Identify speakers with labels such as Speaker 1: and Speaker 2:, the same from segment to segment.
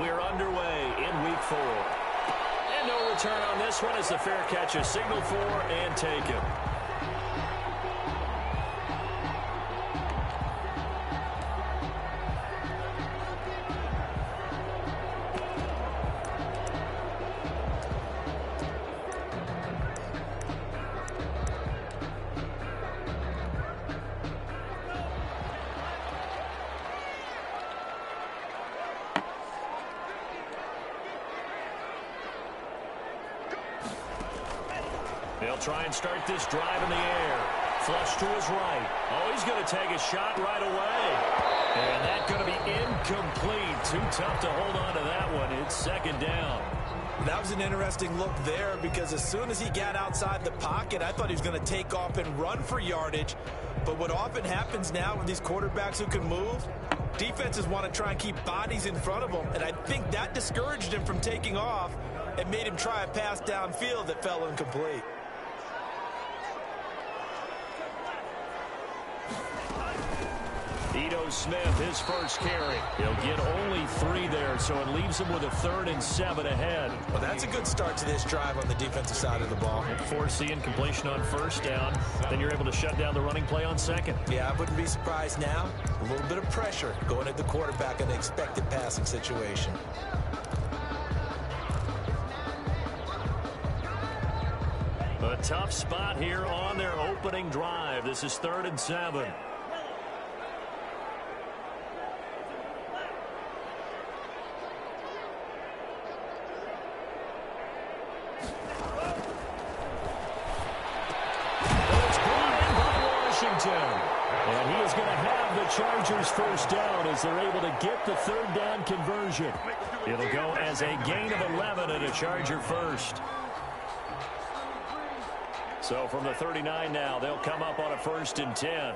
Speaker 1: We're underway in Week 4. And no return on this one as the fair catch is signaled for and taken. They'll try and start this drive in the air. Flush to his right. Oh, he's going to take a shot right away. And that's going to be incomplete. Too tough to hold on to that one. It's second down.
Speaker 2: That was an interesting look there because as soon as he got outside the pocket, I thought he was going to take off and run for yardage. But what often happens now with these quarterbacks who can move, defenses want to try and keep bodies in front of them. And I think that discouraged him from taking off and made him try a pass downfield that fell incomplete.
Speaker 1: Smith, his first carry. He'll get only 3 there, so it leaves him with a 3rd and 7 ahead.
Speaker 2: Well, that's a good start to this drive on the defensive side of the ball.
Speaker 1: Force the incompletion on first down. Then you're able to shut down the running play on second.
Speaker 2: Yeah, I wouldn't be surprised now. A little bit of pressure going at the quarterback in the expected passing situation.
Speaker 1: A tough spot here on their opening drive. This is 3rd and 7. And he is going to have the Chargers first down as they're able to get the 3rd down conversion. It'll go as a gain of 11 and a Charger first. So from the 39 now, they'll come up on a 1st and 10.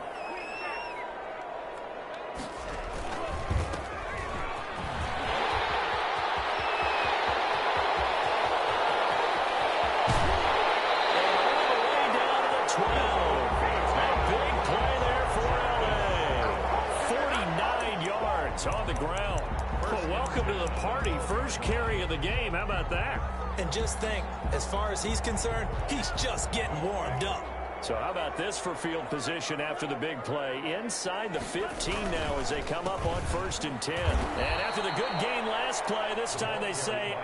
Speaker 1: On the ground. Well, welcome to the party. First carry of the game. How about that?
Speaker 2: And just think, as far as he's concerned, he's just getting warmed up.
Speaker 1: So how about this for field position after the big play? Inside the 15 now as they come up on 1st and 10. And after the good gain last play, this time they say,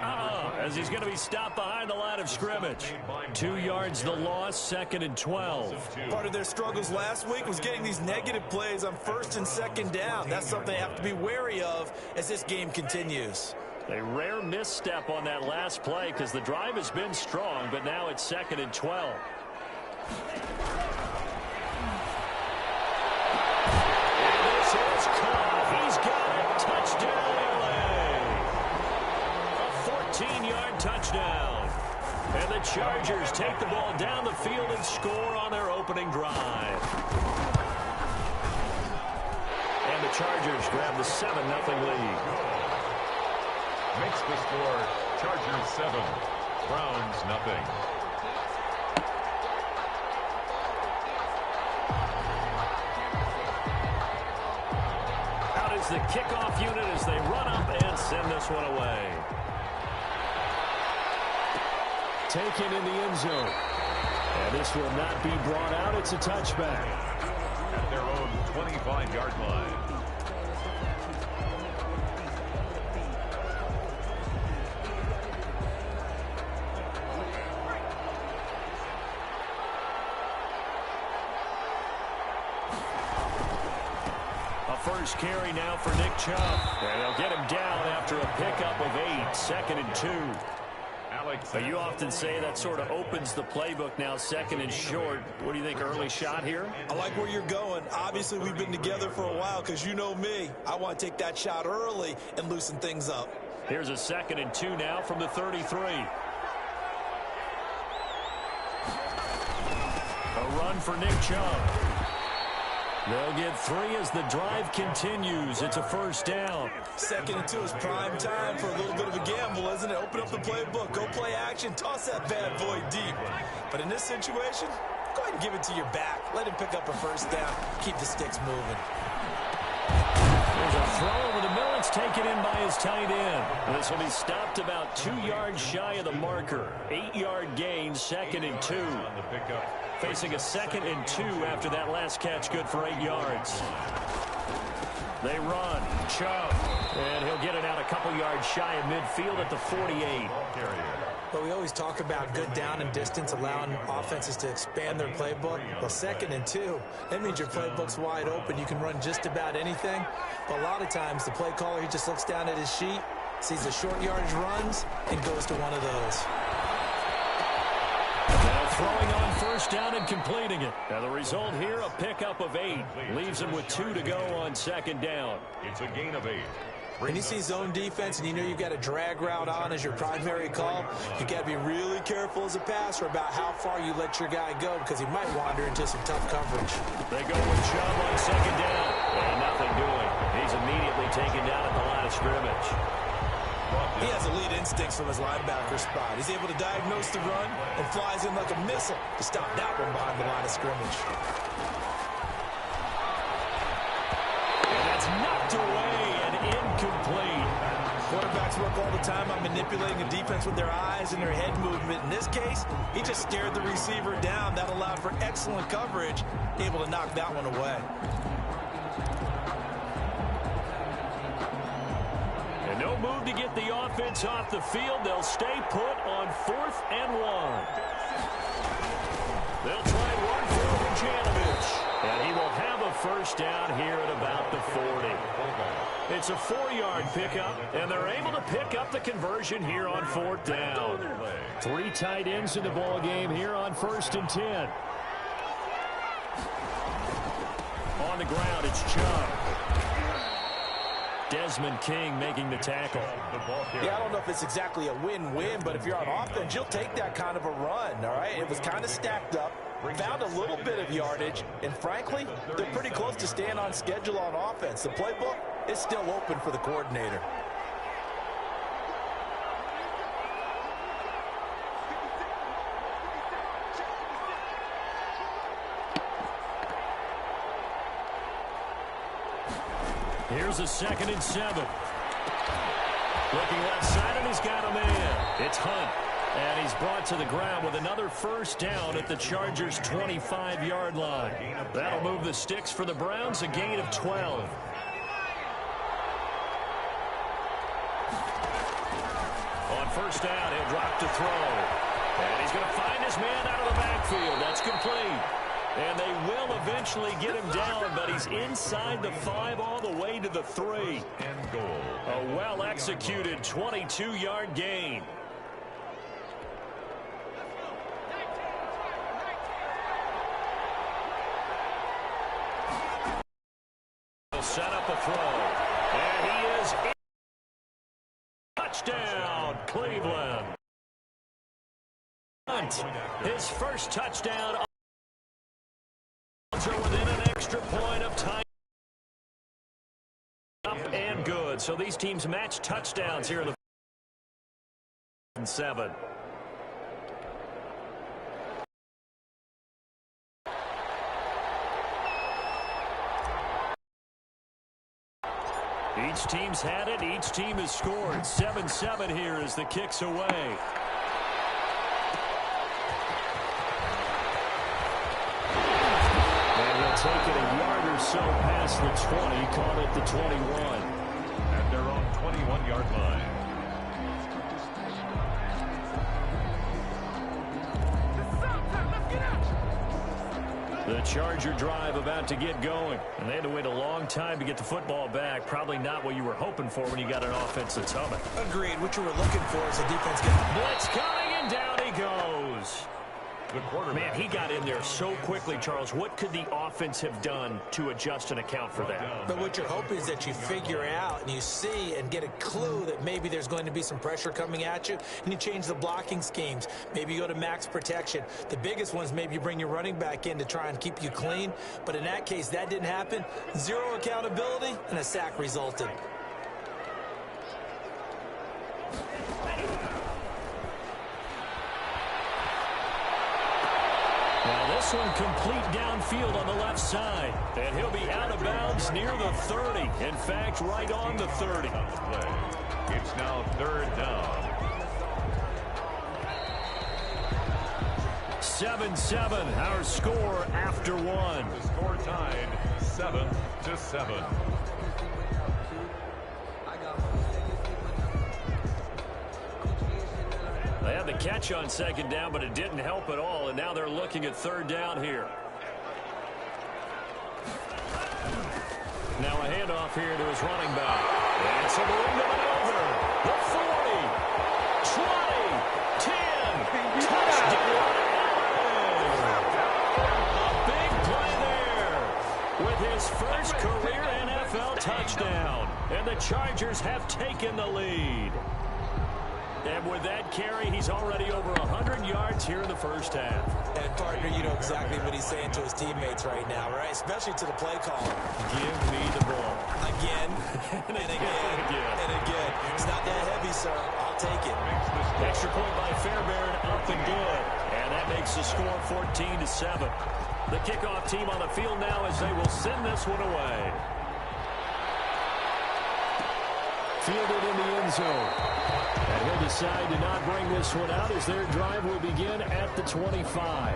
Speaker 1: as he's going to be stopped behind the line of scrimmage. 2 yards the loss, 2nd and 12.
Speaker 2: Part of their struggles last week was getting these negative plays on 1st and 2nd down. That's something they have to be wary of as this game continues.
Speaker 1: A rare misstep on that last play because the drive has been strong, but now it's 2nd and 12. And this is caught. He's got it. Touchdown, LA. A 14-yard touchdown. And the Chargers take the ball down the field and score on their opening drive. And the Chargers grab the 7-0 lead.
Speaker 3: Makes the score Chargers 7, Browns nothing.
Speaker 1: Out is the kickoff unit as they run up and send this one away. Taken in the end zone. And this will not be brought out. It's a touchback.
Speaker 3: At their own 25-yard line.
Speaker 1: First carry now for Nick Chubb. And they'll get him down after a pickup of 8, 2nd and 2. But you often say that sort of opens the playbook now, 2nd and short. What do you think, early shot here?
Speaker 2: I like where you're going. Obviously, we've been together for a while because you know me. I want to take that shot early and loosen things up.
Speaker 1: Here's a 2nd and 2 now from the 33. A run for Nick Chubb. They'll get 3 as the drive continues. It's a first down.
Speaker 2: 2nd and 2 is prime time for a little bit of a gamble, isn't it? Open up the playbook, go play action, toss that bad boy deep. But in this situation, go ahead and give it to your back. Let him pick up a first down. Keep the sticks moving.
Speaker 1: There's a throw over the middle. It's taken in by his tight end. This will be stopped about 2 yards shy of the marker. 8-yard gain, 2nd and 2. Facing a 2nd and 2 after that last catch, good for 8 yards. They run. Chubb. And he'll get it out a couple yards shy of midfield at the 48.
Speaker 2: But we always talk about good down and distance, allowing offenses to expand their playbook. Well, 2nd and 2, that means your playbook's wide open. You can run just about anything. But a lot of times, the play caller, he just looks down at his sheet, sees the short yardage runs, and goes to one of those.
Speaker 1: Now throwing on first down and completing it. Now the result here, a pickup of 8. Leaves him with 2 to go on 2nd down.
Speaker 3: It's a gain of 8.
Speaker 2: When you see zone defense and you know you've got a drag route on as your primary call, you got to be really careful as a passer about how far you let your guy go because he might wander into some tough coverage.
Speaker 1: They go with Chubb on 2nd down. And nothing doing. He's immediately taken down at the line of scrimmage.
Speaker 2: He has elite instincts from his linebacker spot. He's able to diagnose the run and flies in like a missile to stop that one behind the line of scrimmage.
Speaker 1: And that's knocked away and incomplete.
Speaker 2: Quarterbacks work all the time on manipulating a defense with their eyes and their head movement. In this case, he just stared the receiver down. That allowed for excellent coverage, able to knock that one away.
Speaker 1: No move to get the offense off the field. They'll stay put on 4th and 1. They'll try one for Janovich. And he will have a first down here at about the 40. It's a 4-yard pickup, and they're able to pick up the conversion here on 4th down. 3 tight ends in the ball game here on 1st and 10. On the ground, it's Chubb. Desmond King making the tackle.
Speaker 2: Yeah, I don't know if it's exactly a win-win, but if you're on offense, you'll take that kind of a run, all right? It was kind of stacked up, found a little bit of yardage, and frankly, they're pretty close to staying on schedule on offense. The playbook is still open for the coordinator.
Speaker 1: Here's a 2nd and 7. Looking left side, and he's got a man. It's Hunt. And he's brought to the ground with another first down at the Chargers' 25-yard line. That'll move the sticks for the Browns, a gain of 12. On first down, he'll drop to throw. And he's going to find his man out of the backfield. That's complete. And they will eventually get him down, but he's inside the 5 all the way to the 3.
Speaker 3: And goal.
Speaker 1: A well-executed 22-yard gain. He'll set up a throw. And he is in. Touchdown, Cleveland. Hunt, his first touchdown. Are within an extra point of time. Up and good. So these teams match touchdowns here in the 7. Each team's had it. Each team has scored. 7-7 here as the kick's away. Take it a yard or so past the 20, caught at the 21.
Speaker 3: At their own 21-yard line.
Speaker 1: The Charger drive about to get going. And they had to wait a long time to get the football back. Probably not what you were hoping for when you got an offense that's humming.
Speaker 2: Agreed. What you were looking for is a defense getting
Speaker 1: blitz coming, and down he goes. Man, he got in there so quickly, Charles. What could the offense have done to adjust and account for that?
Speaker 2: But what you're hoping is that you figure out and you see and get a clue that maybe there's going to be some pressure coming at you, and you change the blocking schemes. Maybe you go to max protection. The biggest ones, maybe you bring your running back in to try and keep you clean. But in that case, that didn't happen. Zero accountability, and a sack resulted.
Speaker 1: Well, this this one complete downfield on the left side. And he'll be out of bounds near the 30. In fact, right on the 30.
Speaker 3: It's now 3rd down.
Speaker 1: 7-7, our score after one.
Speaker 3: The score tied 7-7.
Speaker 1: They had the catch on 2nd down, but it didn't help at all, and now they're looking at 3rd down here. Now a handoff here to his running back. And some room to maneuver. The 40, 20, 10, touchdown. A big play there with his first career NFL touchdown. And the Chargers have taken the lead. And with that carry, he's already over 100 yards here in the first half.
Speaker 2: And, partner, you know exactly what he's saying to his teammates right now, right? Especially to the play caller.
Speaker 1: Give me the ball.
Speaker 2: Again, and again, and again. It's not that heavy, sir. I'll take it.
Speaker 1: Extra point by Fairbairn, up and good. And that makes the score 14-7. The kickoff team on the field now as they will send this one away. Fielded in the end zone. And he'll decide to not bring this one out as their drive will begin at the 25.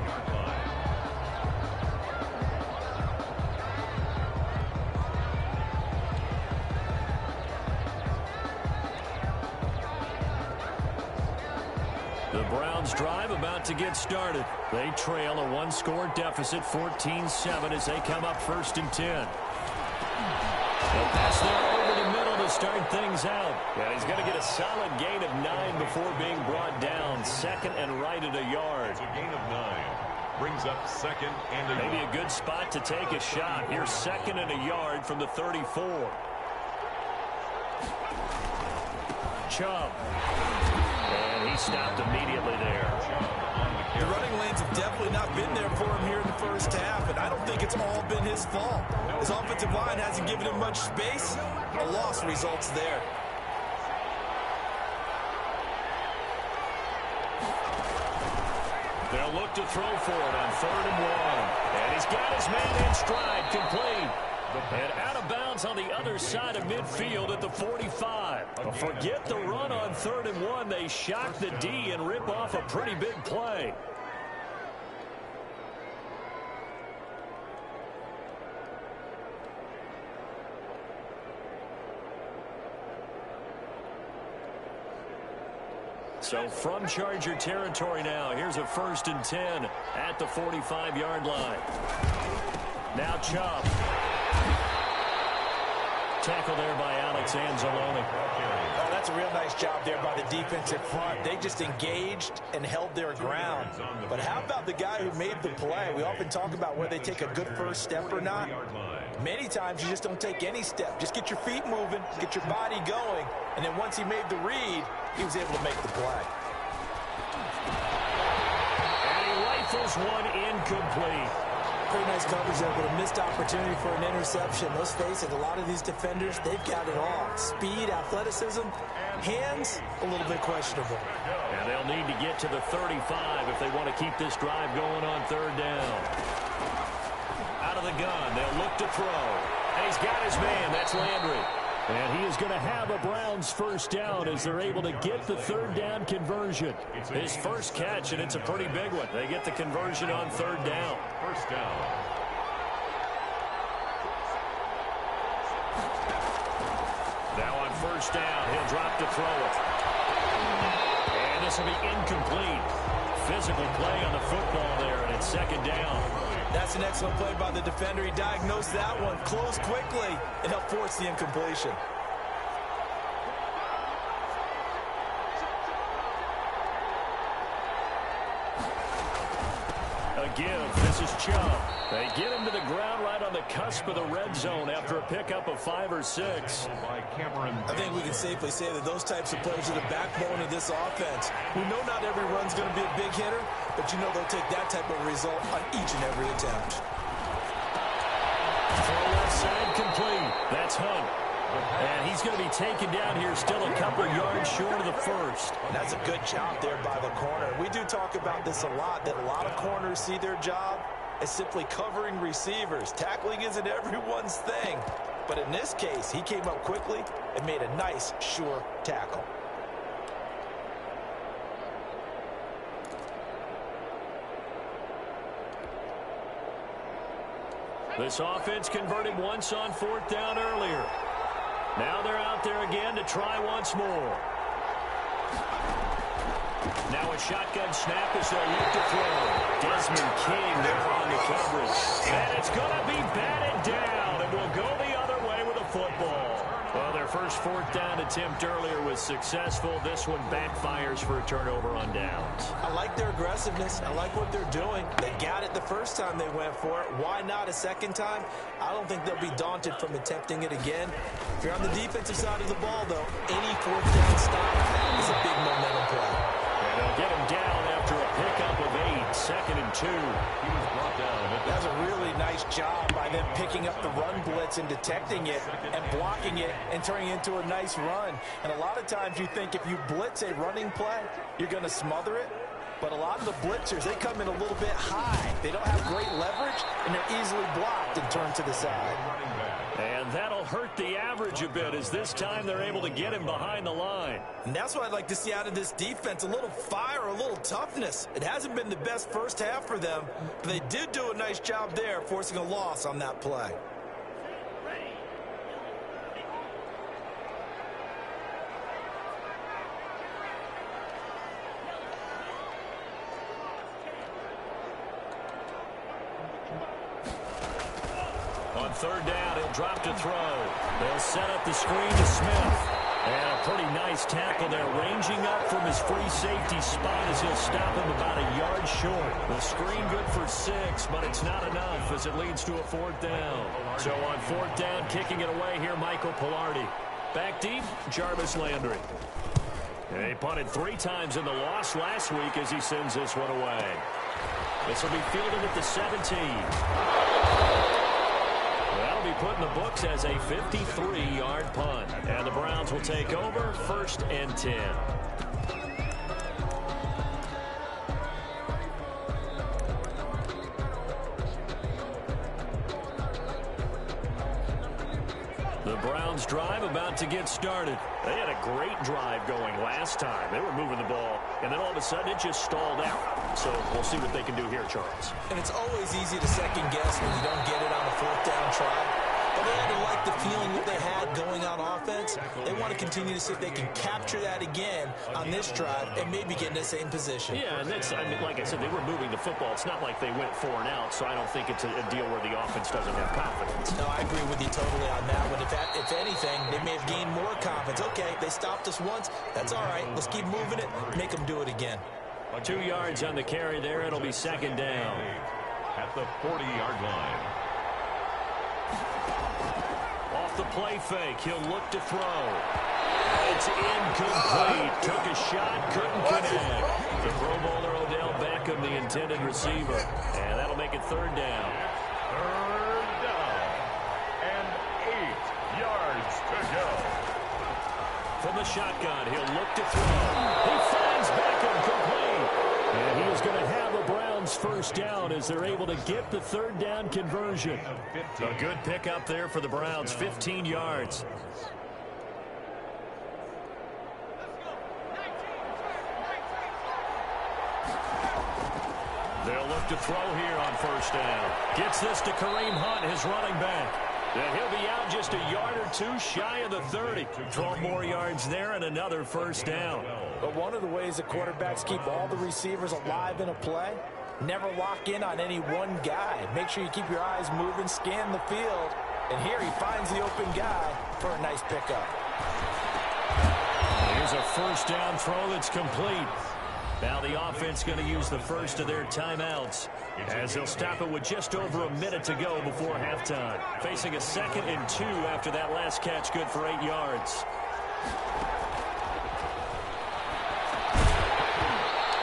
Speaker 1: The Browns drive about to get started. They trail a one-score deficit, 14-7, as they come up 1st and 10. They'll pass there over the middle to start things out. Yeah, he's going to get a solid gain of 9 before being brought down. 2nd and right at a yard.
Speaker 3: It's a gain of 9. Brings up 2nd and a
Speaker 1: Maybe a good spot to take a shot. Here's 2nd and a yard from the 34. Chubb. And he stopped immediately there.
Speaker 2: The running lanes have definitely not been there for him here in the first half, and I don't think it's all been his fault. His offensive line hasn't given him much space. A loss results there.
Speaker 1: They'll look to throw for it on 3rd and 1. And he's got his man in stride, complete. And out of bounds on the other side of midfield at the 45. Forget the run on 3rd and 1. They shock the D and rip off a pretty big play. So from Charger territory now, here's a 1st and 10 at the 45-yard line. Now Chubb. Tackle there by Alex Anzalone.
Speaker 2: Oh, that's a real nice job there by the defensive front. They just engaged and held their ground. But how about the guy who made the play? We often talk about whether they take a good first step or not. Many times you just don't take any step. Just get your feet moving, get your body going, and then once he made the read, he was able to make the play.
Speaker 1: And he rifles one incomplete.
Speaker 2: Pretty nice coverage there, but a missed opportunity for an interception. Let's face it, a lot of these defenders, they've got it all. Speed, athleticism, hands, a little bit questionable.
Speaker 1: And they'll need to get to the 35 if they want to keep this drive going on 3rd down. Out of the gun, they'll look to throw. And he's got his man, that's Landry. And he is going to have a Browns first down as they're able to get the 3rd down conversion. His first catch, and it's a pretty big one. They get the conversion on 3rd down.
Speaker 3: First down.
Speaker 1: Now on 1st down, he'll drop to throw it. And this will be incomplete. Physical play on the football there, and it's 2nd down.
Speaker 2: That's an excellent play by the defender. He diagnosed that one, closed quickly, and helped force the incompletion.
Speaker 1: A give. This is Chubb. They get him to the ground right on the cusp of the red zone after a pickup of 5 or 6.
Speaker 2: I think we can safely say that those types of players are the backbone of this offense. We know not every run's going to be a big hitter, but you know they'll take that type of result on each and every attempt.
Speaker 1: Throw left side complete. That's Hunt. And he's going to be taken down here still a couple yards short of the first.
Speaker 2: That's a good job there by the corner. We do talk about this a lot, that a lot of corners see their job is simply covering receivers. Tackling isn't everyone's thing. But in this case, he came up quickly and made a nice, sure tackle.
Speaker 1: This offense converted once on 4th down earlier. Now they're out there again to try once more. Now a shotgun snap as they'll look to throw. Desmond King there on the coverage. And it's going to be batted down, and will go the other way with a football. Well, their first 4th down attempt earlier was successful. This one backfires for a turnover on downs.
Speaker 2: I like their aggressiveness. I like what they're doing. They got it the first time they went for it. Why not a second time? I don't think they'll be daunted from attempting it again. If you're on the defensive side of the ball, though, any 4th down stop is a big momentum play.
Speaker 1: And they'll get him down after a pickup of 8, 2nd and 2.
Speaker 3: He was brought down.
Speaker 2: That was a really nice job by them picking up the run blitz and detecting it and blocking it and turning it into a nice run. And a lot of times you think if you blitz a running play, you're going to smother it. But a lot of the blitzers, they come in a little bit high. They don't have great leverage, and they're easily blocked and turned to the side.
Speaker 1: And that'll hurt the average a bit, as this time they're able to get him behind the line.
Speaker 2: And that's what I'd like to see out of this defense, a little fire, a little toughness. It hasn't been the best first half for them, but they did do a nice job there, forcing a loss on that play.
Speaker 1: On 3rd down, he'll drop to throw. They'll set up the screen to Smith. And a pretty nice tackle there, ranging up from his free safety spot as he'll stop him about a yard short. The screen good for 6, but it's not enough as it leads to a 4th down. So on 4th down, kicking it away here, Michael Pilardi. Back deep, Jarvis Landry. He punted 3 times in the loss last week as he sends this one away. This will be fielded at the 17. That'll be put in the books as a 53-yard punt. And the Browns will take over, 1st and 10. The Browns drive about to get started. They had a great drive going last time. They were moving the ball, and then all of a sudden it just stalled out. So we'll see what they can do here, Charles.
Speaker 2: And it's always easy to second guess when you don't get it on a 4th down try. But they had to like the feeling that they had going on offense. They want to continue to see if they can capture that again on this drive and maybe get in the same position.
Speaker 1: Yeah, and that's, I mean, like I said, they were moving the football. It's not like they went 4 and out, so I don't think it's a deal where the offense doesn't have confidence.
Speaker 2: No, I agree with you totally on that one. If anything, they may have gained more confidence. Okay, they stopped us once. That's all right. Let's keep moving it. Make them do it again.
Speaker 1: 2 yards on the carry there. It'll be 2nd down.
Speaker 3: At the 40-yard line.
Speaker 1: Off the play fake, he'll look to throw. It's incomplete. Took a shot, couldn't connect. The Pro Bowler Odell Beckham, the intended receiver. And that'll make it 3rd down.
Speaker 3: 3rd down. And 8 yards to go.
Speaker 1: From the shotgun, he'll look to throw. He finds Beckham complete. And he is going to have a Browns 1st down as they're able to get the 3rd down conversion. A good pickup there for the Browns, 15 yards. They'll look to throw here on 1st down. Gets this to Kareem Hunt, his running back. And he'll be out just a yard or 2 shy of the 30. 12 more yards there and another 1st down.
Speaker 2: But one of the ways the quarterbacks keep all the receivers alive in a play, never lock in on any one guy. Make sure you keep your eyes moving, scan the field. And here he finds the open guy for a nice pickup.
Speaker 1: Here's a 1st down throw that's complete. Now the offense going to use the first of their timeouts as they'll stop it with just over a minute to go before halftime. Facing a 2nd and 2 after that last catch, good for 8 yards.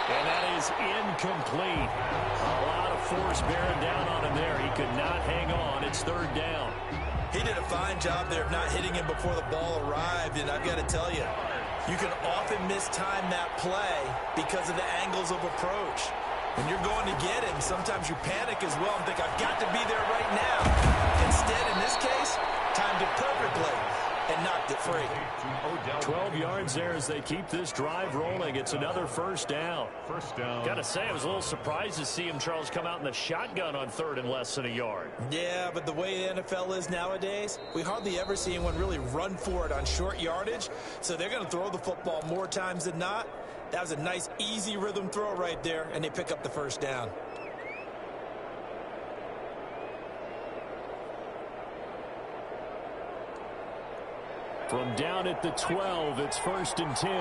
Speaker 1: And that is incomplete. A lot of force bearing down on him there. He could not hang on. It's 3rd down.
Speaker 2: He did a fine job there of not hitting him before the ball arrived, and I've got to tell you, you can often mistime that play because of the angles of approach. When you're going to get him, sometimes you panic as well and think, I've got to be there right now. Instead, in this case, timed it perfectly and knocked it free.
Speaker 1: 12 yards there as they keep this drive rolling. It's another first down. Got to say, I was a little surprised to see him, Charles, come out in the shotgun on third and less than a yard.
Speaker 2: Yeah, but the way the NFL is nowadays, we hardly ever see anyone really run for it on short yardage. So they're going to throw the football more times than not. That was a nice, easy rhythm throw right there, and they pick up the first down.
Speaker 1: From down at the 12, it's 1st and 10.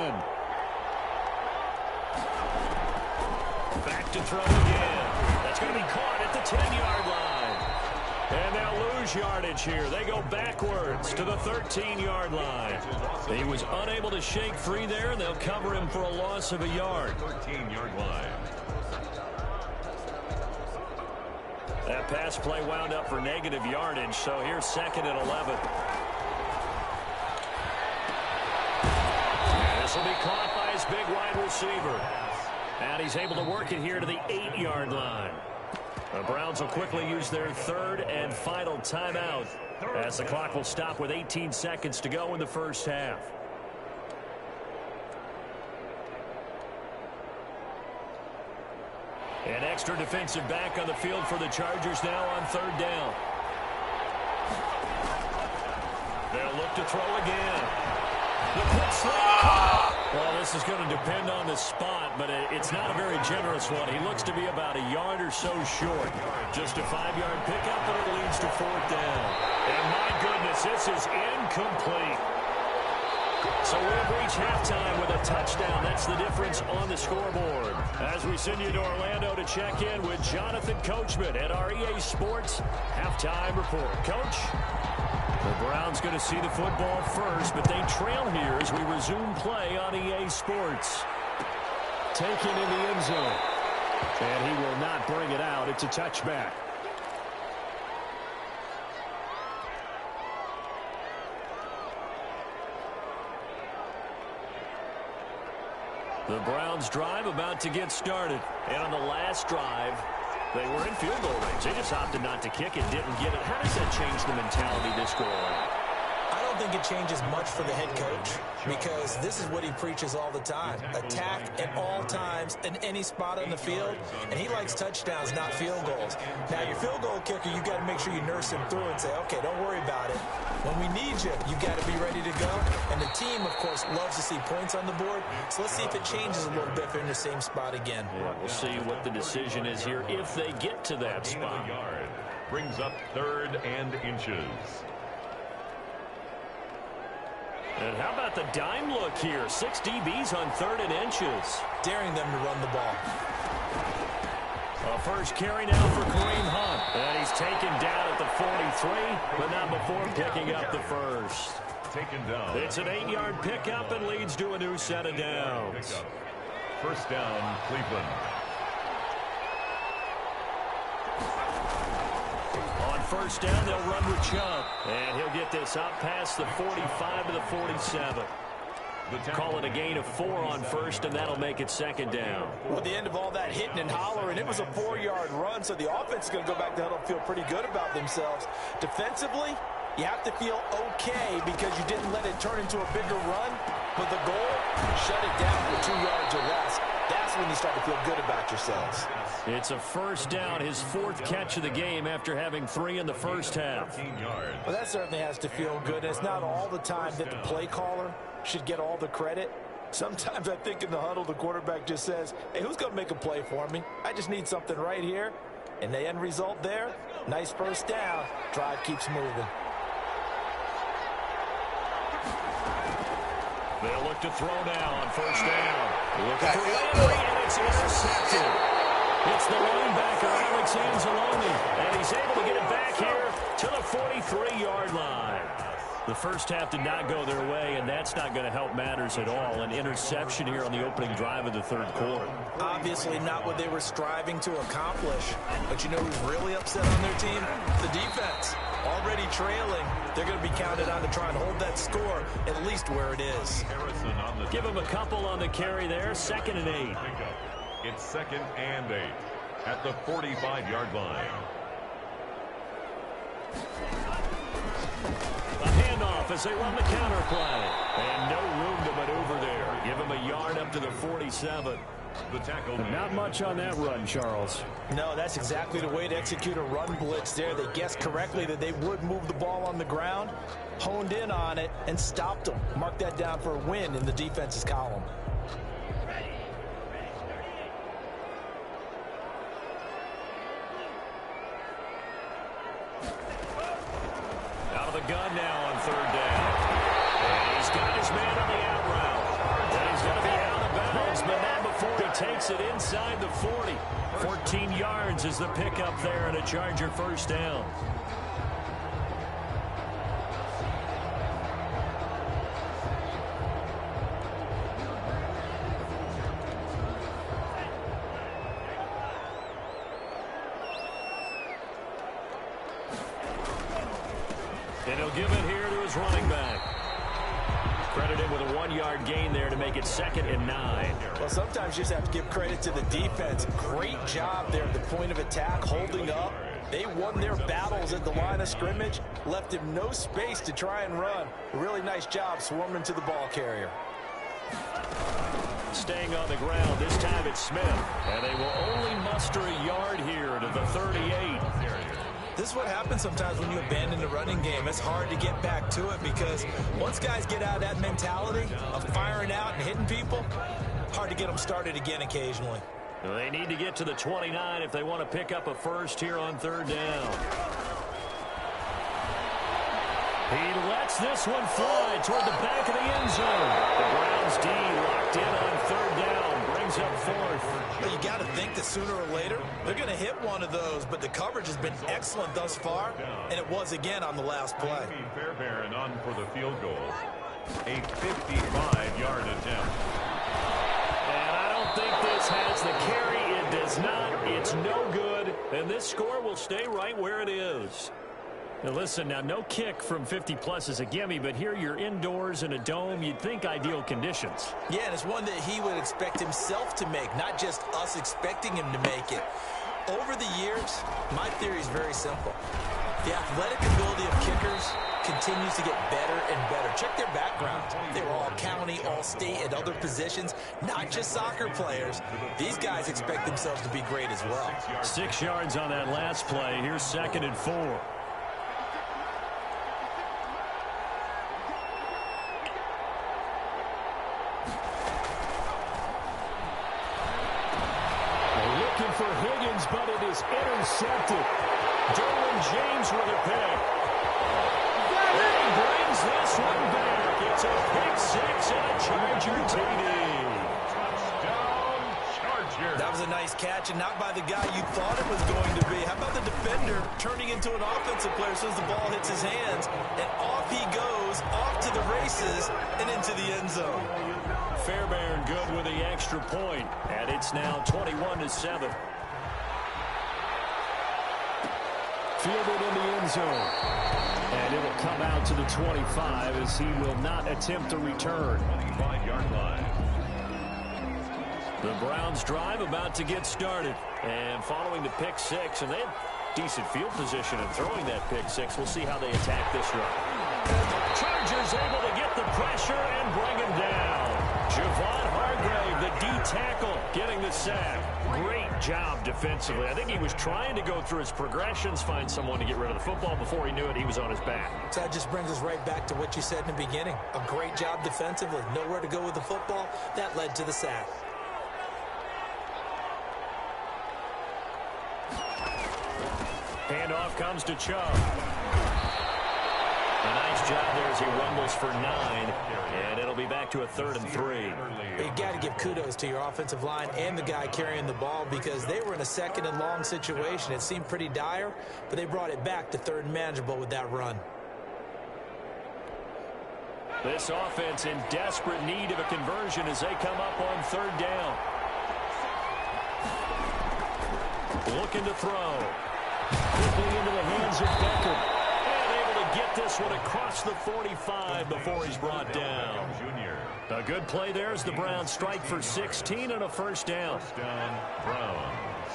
Speaker 1: Back to throw again. That's going to be caught at the 10-yard line. And they'll lose yardage here. They go backwards to the 13-yard line. He was unable to shake free there. They'll cover him for a loss of a yard.
Speaker 3: 13-yard line.
Speaker 1: That pass play wound up for negative yardage, so here's 2nd and 11. This will be caught by his big wide receiver. And he's able to work it here to the 8-yard line. The Browns will quickly use their 3rd and final timeout as the clock will stop with 18 seconds to go in the first half. An extra defensive back on the field for the Chargers now on 3rd down. They'll look to throw again. The quick slant. Well, this is going to depend on the spot, but it's not a very generous one. He looks to be about a yard or so short. Just a 5-yard pickup, and it leads to 4th down. And my goodness, this is incomplete. So we'll reach halftime with a touchdown. That's the difference on the scoreboard. As we send you to Orlando to check in with Jonathan Coachman at our EA Sports Halftime Report. Coach? The Browns going to see the football first, but they trail here as we resume play on EA Sports. Taken in the end zone. And he will not bring it out. It's a touchback. The Browns drive about to get started. And on the last drive, they were in field goal range. They just opted not to kick it, didn't get it. How does that change the mentality this go around?
Speaker 2: I don't think it changes much for the head coach because this is what he preaches all the time. Attack at all times in any spot on the field, and he likes touchdowns, not field goals. Now, your field goal kicker, you got to make sure you nurse him through and say, okay, don't worry about it. When we need you, you got to be ready to go. And the team, of course, loves to see points on the board. So let's see if it changes a little bit if they're in the same spot again.
Speaker 1: Yeah, we'll see what the decision is here if they get to that spot.
Speaker 3: Brings up 3rd and inches.
Speaker 1: And how about the dime look here? 6 DBs on 3rd and inches.
Speaker 2: Daring them to run the ball.
Speaker 1: A first carry now for Kareem Hunt. And he's taken down at the 43, but not before picking up the first.
Speaker 3: Taken down.
Speaker 1: It's an 8-yard pickup and leads to a new set of downs.
Speaker 3: First down, Cleveland.
Speaker 1: First down, they'll run with Chubb. And he'll get this up past the 45 to the 47. Call it a gain of 4 on first, and that'll make it 2nd down.
Speaker 2: Well, at the end of all that hitting and hollering, it was a 4-yard run, so the offense is going to go back to huddle and feel pretty good about themselves. Defensively, you have to feel okay because you didn't let it turn into a bigger run, but the goal, shut it down for 2 yards or less. That's when you start to feel good about yourselves.
Speaker 1: It's a first down, his 4th catch of the game after having 3 in the first half.
Speaker 2: Well, that certainly has to feel good. It's not all the time that the play caller should get all the credit. Sometimes I think in the huddle, the quarterback just says, hey, who's going to make a play for me? I just need something right here. And the end result there, nice first down. Drive keeps moving.
Speaker 1: They'll look to throw now on first down. Looking for Landry, and it's intercepted. It's the linebacker, Alex Anzalone, and he's able to get it back here to the 43-yard line. The first half did not go their way, and that's not going to help matters at all. An interception here on the opening drive of the 3rd quarter.
Speaker 2: Obviously not what they were striving to accomplish. But you know who's really upset on their team? The defense. Already trailing. They're going to be counted on to try and hold that score at least where it is.
Speaker 1: Give him a couple on the carry there. 2nd and 8.
Speaker 3: It's 2nd and 8 at the 45-yard line.
Speaker 1: A handoff as they run the counter play. And no room to maneuver there. Give him a yard up to the 47.
Speaker 3: The tackle.
Speaker 1: Not much on that run, Charles.
Speaker 2: No, that's exactly the way to execute a run blitz there. They guessed correctly that they would move the ball on the ground, honed in on it, and stopped them. Mark that down for a win in the defense's column.
Speaker 1: Out of the gun now on 3rd down. And he's got his man on the out route. And he's going to be out of bounds, but not before he takes it inside the 40. 14 yards is the pickup there and a Charger first down. And he'll give it here to his running back. Credited with a 1-yard gain there to make it 2nd and 9.
Speaker 2: Well, sometimes you just have to give credit to the defense. Great job there at the point of attack, holding up. They won their battles at the line of scrimmage, left him no space to try and run. A really nice job swarming to the ball carrier.
Speaker 1: Staying on the ground, this time it's Smith. And they will only muster a yard here to the 38.
Speaker 2: This is what happens sometimes when you abandon the running game. It's hard to get back to it because once guys get out of that mentality of firing out and hitting people, hard to get them started again occasionally.
Speaker 1: They need to get to the 29 if they want to pick up a first here on 3rd down. He lets this one fly toward the back of the end zone. The Browns D locked in on 3rd down, brings up 4th.
Speaker 2: Well, you got to think that sooner or later they're going to hit one of those, but the coverage has been excellent thus far, and it was again on the last play.
Speaker 3: Fairbairn on for the field goal. A 55-yard attempt.
Speaker 1: And I don't think this has the carry. It does not. It's no good, and this score will stay right where it is. Now listen, now no kick from 50-plus is a gimme, but here you're indoors in a dome. You'd think ideal conditions.
Speaker 2: Yeah, and it's one that he would expect himself to make, not just us expecting him to make it. Over the years, my theory is very simple. The athletic ability of kickers continues to get better and better. Check their background. They were all county, all state, at other positions, not just soccer players. These guys expect themselves to be great as well.
Speaker 1: 6 yards on that last play. Here's 2nd and 4. For Higgins, but it is intercepted. Derwin James with a pick. And he brings this one back. It's a pick 6 and a Charger TD.
Speaker 3: Touchdown, Charger.
Speaker 2: That was a nice catch, and not by the guy you thought it was going to be. How about the defender turning into an offensive player as soon as the ball hits his hands, and off he goes, off to the races, and into the end zone.
Speaker 1: Fairbairn good with the extra point, and it's now 21-7. Fielded in the end zone. And it will come out to the 25 as he will not attempt a return.
Speaker 3: 25-yard line.
Speaker 1: The Browns drive about to get started. And following the pick 6, and they had decent field position in throwing that pick 6. We'll see how they attack this run. Chargers able to get the pressure and bring him down. Javon Hargrave, the D tackle, getting the sack. Great job defensively. I think he was trying to go through his progressions, find someone to get rid of the football. Before he knew it, he was on his back.
Speaker 2: So that just brings us right back to what you said in the beginning. A great job defensively. Nowhere to go with the football. That led to the sack.
Speaker 1: Handoff comes to Chubb. A nice job there as he rumbles for 9, and it'll be back to a 3rd and 3.
Speaker 2: You got to give kudos to your offensive line and the guy carrying the ball because they were in a 2nd and long situation. It seemed pretty dire, but they brought it back to 3rd and manageable with that run.
Speaker 1: This offense in desperate need of a conversion as they come up on 3rd down. Looking to throw. Quickly into the hands of Beckham. Get this one across the 45 before he's brought down.
Speaker 3: Junior.
Speaker 1: A good play there as the Browns strike for 16 and a first down.
Speaker 3: First down, Browns.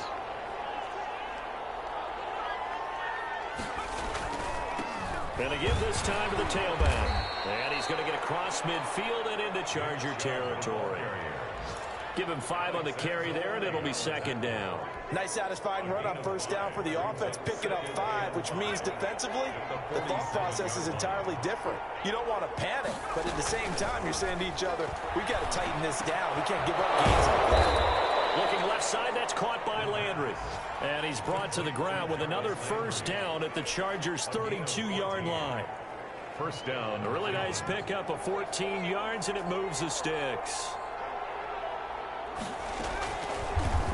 Speaker 1: Going to give this time to the tailback. And he's going to get across midfield and into Charger territory. Give him 5 on the carry there, and it'll be second down.
Speaker 2: Nice satisfying run on first down for the offense, picking up 5, which means defensively, the thought process is entirely different. You don't want to panic, but at the same time, you're saying to each other, we got to tighten this down. We can't give up gains like that.
Speaker 1: Looking left side, that's caught by Landry. And he's brought to the ground with another first down at the Chargers' 32-yard line.
Speaker 3: First down.
Speaker 1: A really nice pickup of 14 yards, and it moves the sticks.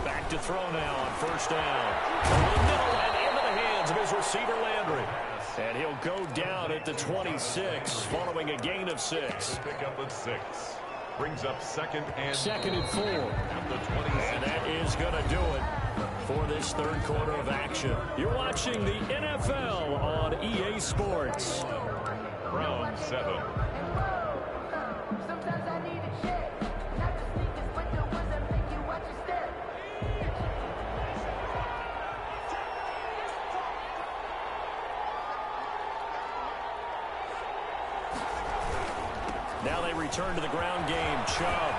Speaker 1: Back to throw now on first down. Over the middle and into the hands of his receiver, Landry. And he'll go down at the 26 following a gain of 6.
Speaker 3: Pick up at 6. Brings up second and
Speaker 1: 4.
Speaker 3: At the 26.
Speaker 1: And that is going to do it for this third quarter of action. You're watching the NFL on EA Sports.
Speaker 3: Browns 7.
Speaker 1: Now they return to the ground game. Chubb.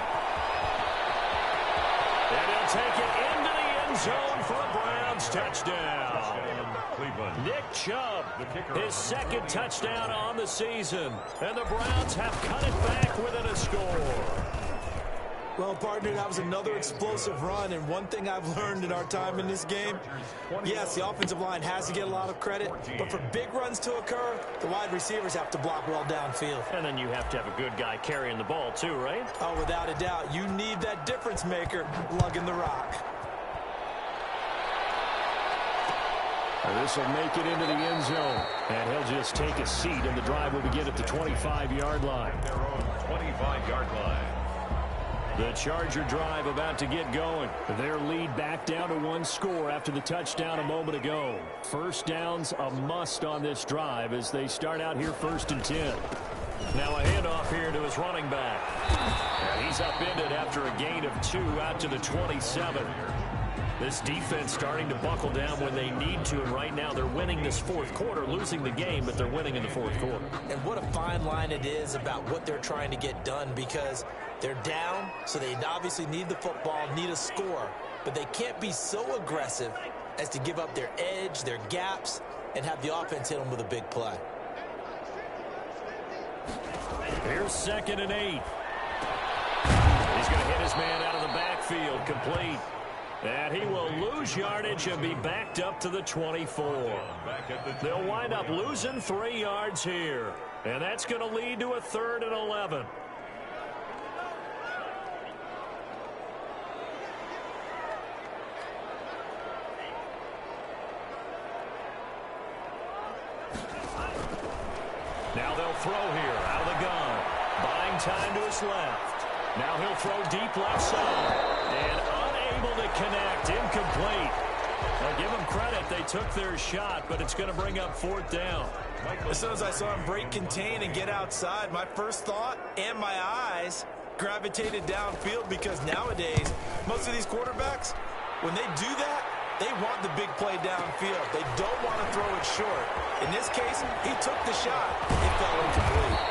Speaker 1: And he'll take it into the end zone for a Browns touchdown.
Speaker 3: Cleveland.
Speaker 1: Nick Chubb, his second touchdown on the season. And the Browns have cut it back within a score.
Speaker 2: Well, partner, that was another explosive run, and one thing I've learned in our time in this game, yes, the offensive line has to get a lot of credit, but for big runs to occur, the wide receivers have to block well downfield.
Speaker 1: And then you have to have a good guy carrying the ball too, right?
Speaker 2: Oh, without a doubt. You need that difference maker lugging the rock.
Speaker 1: This will make it into the end zone. And he'll just take a seat, and the drive will begin at the 25-yard line.
Speaker 3: Their own 25-yard line.
Speaker 1: The Charger drive about to get going. Their lead back down to 1 score after the touchdown a moment ago. First down's a must on this drive as they start out here 1st and 10. Now a handoff here to his running back. And he's upended after a gain of 2 out to the 27. This defense starting to buckle down when they need to, and right now they're winning this fourth quarter, losing the game, but they're winning in the fourth quarter.
Speaker 2: And what a fine line it is about what they're trying to get done, because they're down, so they obviously need the football, need a score, but they can't be so aggressive as to give up their edge, their gaps, and have the offense hit them with a big play.
Speaker 1: Here's 2nd and 8. He's going to hit his man out of the backfield, complete. And he will lose yardage and be backed up to the 24. They'll wind up losing 3 yards here. And that's going to lead to a 3rd and 11. Now they'll throw here out of the gun. Buying time to his left. Now he'll throw deep left side. And unable to connect. Incomplete. Now give them credit. They took their shot, but it's going to bring up 4th down.
Speaker 2: As soon as I saw him break contain and get outside, my first thought and my eyes gravitated downfield, because nowadays, most of these quarterbacks, when they do that, they want the big play downfield. They don't want to throw it short. In this case, he took the shot. It fell incomplete.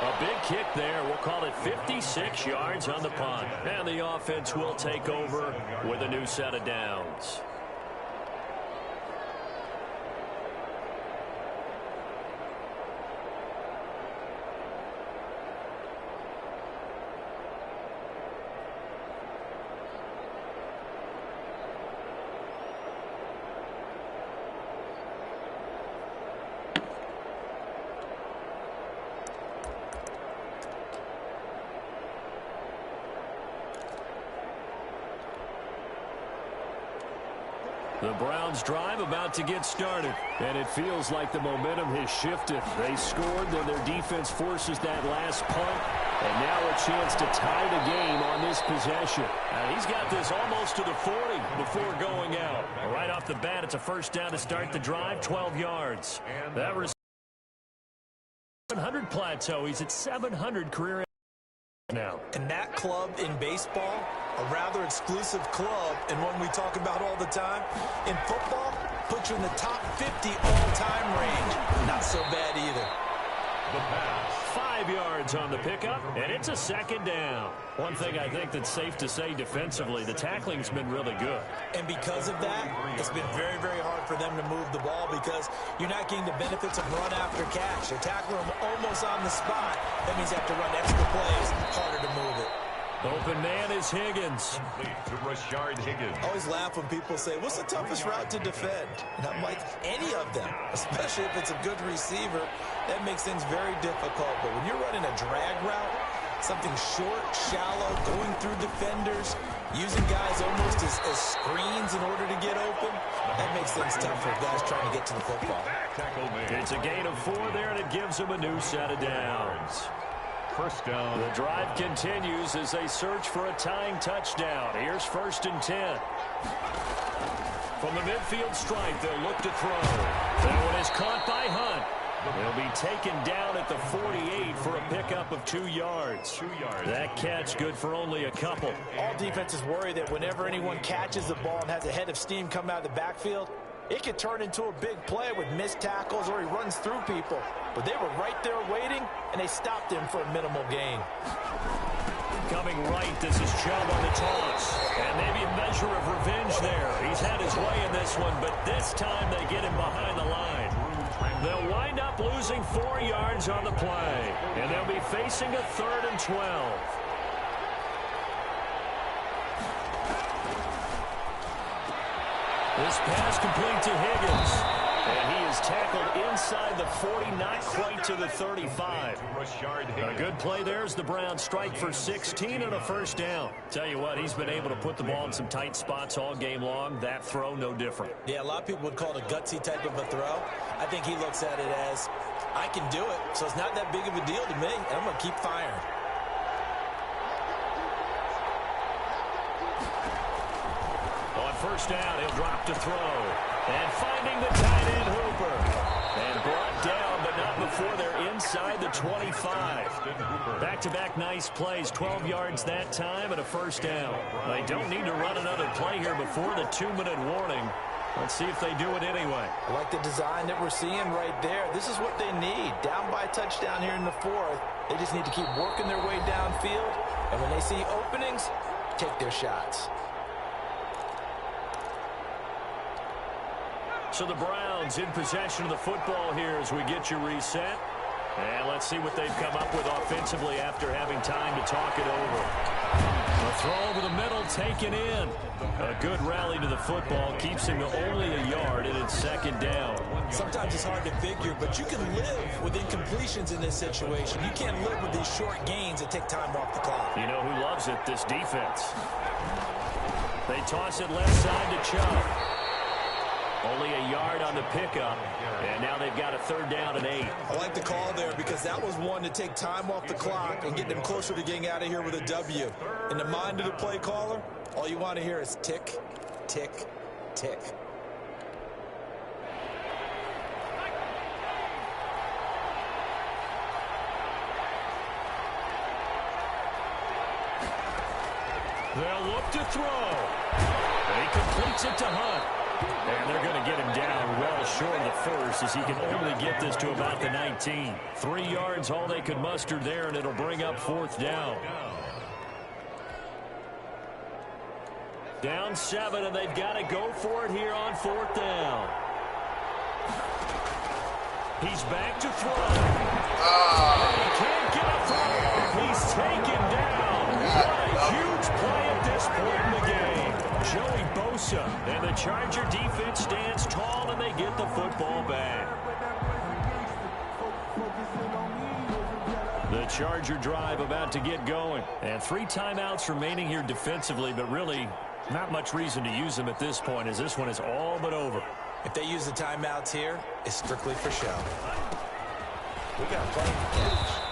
Speaker 1: A big kick there. We'll call it 56 yards on the punt. And the offense will take over with a new set of downs. The Browns drive about to get started, and it feels like the momentum has shifted. They scored, then their defense forces that last punt, and now a chance to tie the game on this possession. He's got this almost to the 40 before going out. Right off the bat, it's a first down to start the drive, 12 yards. That 700 plateau. He's at 700 career now.
Speaker 2: And that club in baseball, a rather exclusive club and one we talk about all the time. In football, puts you in the top 50 all-time range. Not so bad either.
Speaker 3: The pass.
Speaker 1: 5 yards on the pickup, and it's a second down. One thing I think that's safe to say defensively, the tackling's been really good.
Speaker 2: And because of that, it's been very, very hard for them to move the ball because you're not getting the benefits of run after catch. They're tackling them almost on the spot. That means they have to run extra plays, harder to move it.
Speaker 1: Open man is Higgins.
Speaker 3: Complete to Rashard Higgins.
Speaker 2: I always laugh when people say, what's the toughest route to defend? And I'm like, any of them, especially if it's a good receiver. That makes things very difficult. But when you're running a drag route, something short, shallow, going through defenders, using guys almost as screens in order to get open, that makes things tough for guys trying to get to the football.
Speaker 1: It's a gain of 4 there, and it gives them a new set of downs.
Speaker 3: First down.
Speaker 1: The drive continues as they search for a tying touchdown. Here's 1st and 10. From the midfield stripe, they'll look to throw. That one is caught by Hunt. They'll be taken down at the 48 for a pickup of 2 yards.
Speaker 3: 2 yards.
Speaker 1: That catch good for only a couple.
Speaker 2: All defenses worry that whenever anyone catches the ball and has a head of steam come out of the backfield, it could turn into a big play with missed tackles or he runs through people. But they were right there waiting, and they stopped him for a minimal gain.
Speaker 1: Coming right, this is Chubb on the toss. And maybe a measure of revenge there. He's had his way in this one, but this time they get him behind the line. They'll wind up losing 4 yards on the play. And they'll be facing a 3rd and 12. This pass complete to Higgins. And he is tackled inside the 40, not quite to the 35. A good play there as the Browns strike for 16 and a 1st down. Tell you what, he's been able to put the ball in some tight spots all game long. That throw, no different.
Speaker 2: Yeah, a lot of people would call it a gutsy type of a throw. I think he looks at it as, I can do it, so it's not that big of a deal to me, and I'm going to keep firing.
Speaker 1: On 1st down, he'll drop to throw. And finding the tight end Hooper. And brought down, but not before they're inside the 25. Back-to-back nice plays, 12 yards that time and a 1st down. They don't need to run another play here before the 2-minute warning. Let's see if they do it anyway.
Speaker 2: I like the design that we're seeing right there. This is what they need. Down by a touchdown here in the 4th. They just need to keep working their way downfield. And when they see openings, take their shots.
Speaker 1: So the Browns in possession of the football here as we get you reset. And let's see what they've come up with offensively after having time to talk it over. A throw over the middle taken in. A good rally to the football keeps him to only a yard, and it's 2nd down.
Speaker 2: Sometimes it's hard to figure, but you can live with incompletions in this situation. You can't live with these short gains that take time off the clock.
Speaker 1: You know who loves it? This defense. They toss it left side to Chubb. Only a yard on the pickup, and now they've got a 3rd down and 8.
Speaker 2: I like the call there because that was one to take time off the clock and get them closer to getting out of here with a W. In the mind of the play caller, all you want to hear is tick, tick, tick.
Speaker 1: They'll look to throw. He completes it to Hunt. And they're going to get him down well short of the 1st as he can only get this to about the 19. 3 yards all they could muster there, and it'll bring up 4th down. Down 7, and they've got to go for it here on 4th down. He's back to throw. He can't get a throw. He's taken down. What a huge play at this point in the game. Joey Bosa and the Charger defense stands tall, and they get the football back. The Charger drive about to get going. And 3 timeouts remaining here defensively, but really not much reason to use them at this point as this one is all but over.
Speaker 2: If they use the timeouts here, it's strictly for show. We got plenty to catch.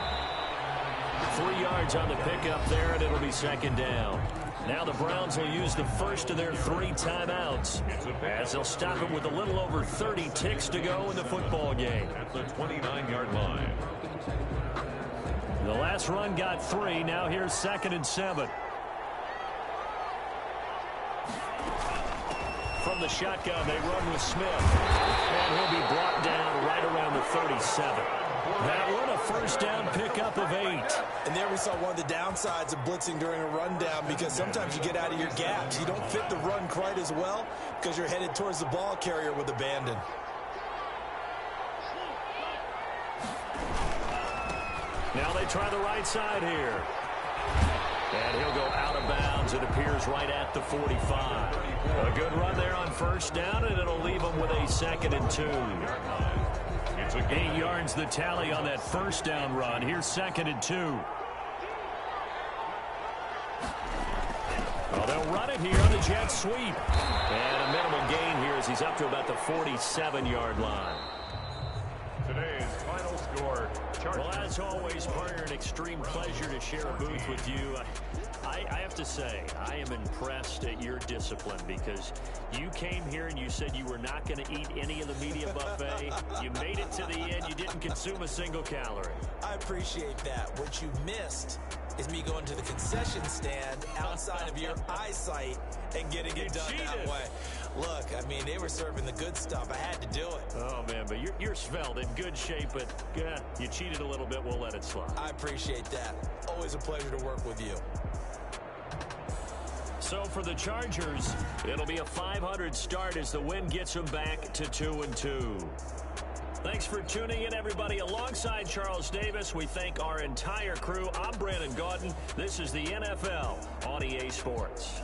Speaker 1: 3 yards on the pickup there, and it'll be 2nd down. Now the Browns will use the 1st of their 3 timeouts as they'll stop it with a little over 30 ticks to go in the football game.
Speaker 3: At the 29-yard line.
Speaker 1: The last run got 3. Now here's 2nd and 7. From the shotgun, they run with Smith. And he'll be brought down right around the 37. That one a first down pickup of 8.
Speaker 2: And there we saw one of the downsides of blitzing during a rundown, because sometimes you get out of your gaps. You don't fit the run quite as well because you're headed towards the ball carrier with abandon.
Speaker 1: Now they try the right side here. And he'll go out of bounds, it appears, right at the 45. A good run there on first down, and it'll leave them with a 2nd and 2. It's 8 yards the tally on that first down run. Here's 2nd and 2. Well, they'll run it here on the jet sweep. And a minimal gain here as he's up to about the 47-yard line.
Speaker 3: Today's final score.
Speaker 1: Well, as always, partner, an extreme pleasure to share a booth with you. I have to say, I am impressed at your discipline, because you came here and you said you were not going to eat any of the media buffet. You made it to the end. You didn't consume a single calorie.
Speaker 2: I appreciate that. What you missed is me going to the concession stand outside of your eyesight and getting it done that way. Look, I mean, they were serving the good stuff. I had to do it.
Speaker 1: Oh, man, but you're svelte, in good shape, but you cheated a little bit. We'll let it slide.
Speaker 2: I appreciate that. Always a pleasure to work with you.
Speaker 1: So for the Chargers, it'll be a 500 start as the win gets them back to 2-2. Thanks for tuning in, everybody. Alongside Charles Davis, we thank our entire crew. I'm Brandon Gaudin. This is the NFL on EA Sports.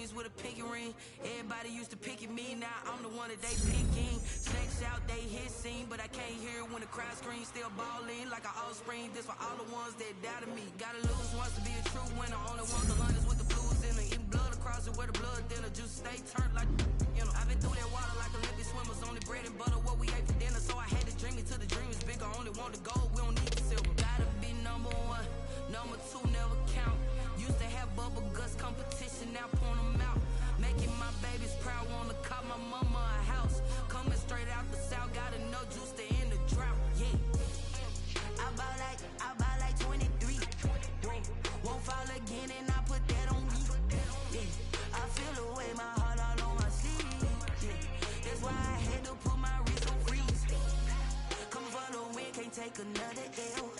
Speaker 4: bitch with a pinky ring. Everybody used to pick at me, now I'm the one that they picking. Snakes out, they hit scene, but I can't hear it when the crowd screams. Still balling like an offspring. This for all the ones that doubted me. Gotta lose once to be a true winner. Only one the hunters with the blues in her. Eating blood across it where the blood thinner. Juice stay turned like, you know. I've been through that water like Olympic swimmers. Only bread and butter, what we ate for dinner. So I had to dream it till the dream is bigger. Only want the gold, we don't need the silver. Gotta be number one, number two never count. Used to have bubble guts competition, now point them out. Making my babies proud, wanna call my mama a house. Coming straight out the south, got enough juice to end the drought. Yeah, I buy like 23. Won't fall again, and I put that on me. Yeah, I feel the way, my heart all on my sleeve. Yeah, that's why I had to put my wrist on freeze. Coming for the win, can't take another L.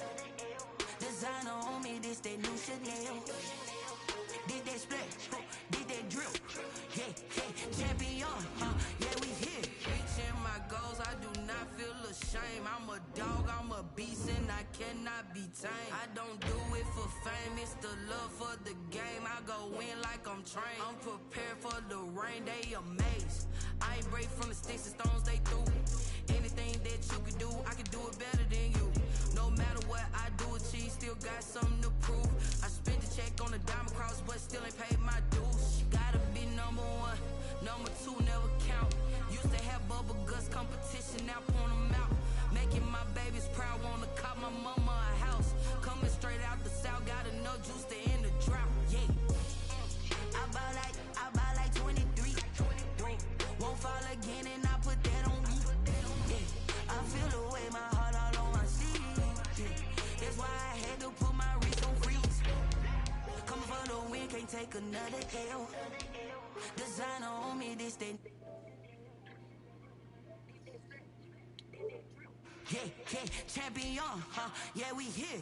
Speaker 4: Designer on me, this that new Chanel. Did that split, did that drill. Yeah, champion, yeah, we here. Reaching my goals, I do not feel ashamed. I'm a dog, I'm a beast, and I cannot be tamed. I don't do it for fame, it's the love for the game. I go in like I'm trained. I'm prepared for the rain, they amazed. I ain't break from the sticks and stones they threw. Anything that you can do, I can do it better than you. No matter what I do, achieve, still got something to prove. I spent the check on the diamond cross, but still ain't paid my dues. Gotta be number one, number two never count. Used to have bubble guts competition, now point them out. Making my babies proud, wanna call my mama a house. Coming straight out the south, got enough juice to end the drought. Yeah, I buy like 23. Won't fall again, and I put that on me. Yeah, I feel the way, my heart all on my sleeve. Yeah, that's why I had to put my wrist on freeze. Coming for the win, can't take another L. Designer on me, this that. Yeah, champion, yeah, we here.